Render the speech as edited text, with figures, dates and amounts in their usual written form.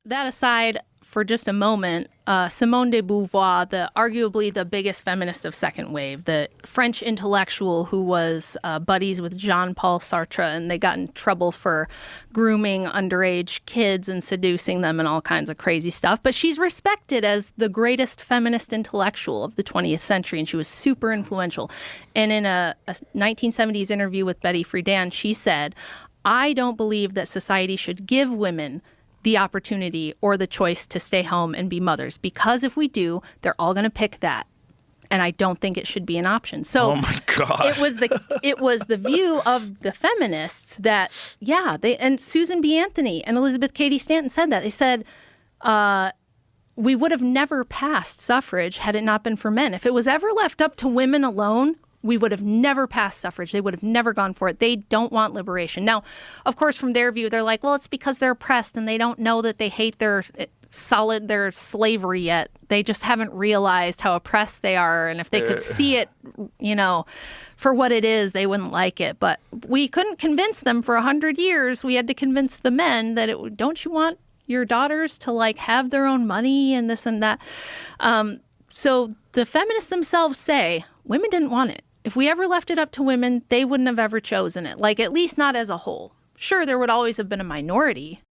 that aside for just a moment, Simone de Beauvoir, arguably the biggest feminist of second wave, the French intellectual who was buddies with Jean-Paul Sartre, and they got in trouble for grooming underage kids and seducing them and all kinds of crazy stuff. But she's respected as the greatest feminist intellectual of the 20th century, and she was super influential. And in a 1970s interview with Betty Friedan, she said, "I don't believe that society should give women the opportunity or the choice to stay home and be mothers, because if we do, they're all going to pick that. And I don't think it should be an option." So oh my God. it was the view of the feminists that, and Susan B. Anthony and Elizabeth Cady Stanton said that. They said, we would have never passed suffrage had it not been for men. If it was ever left up to women alone, we would have never passed suffrage. They would have never gone for it. They don't want liberation. Now, of course, from their view, they're like, well, it's because they're oppressed and they don't know that they hate their slavery yet. They just haven't realized how oppressed they are. And if they could see it, for what it is, they wouldn't like it. But we couldn't convince them for 100 years. We had to convince the men that don't you want your daughters to have their own money and this and that? So the feminists themselves say women didn't want it. If we ever left it up to women, they wouldn't have ever chosen it, at least not as a whole. Sure, there would always have been a minority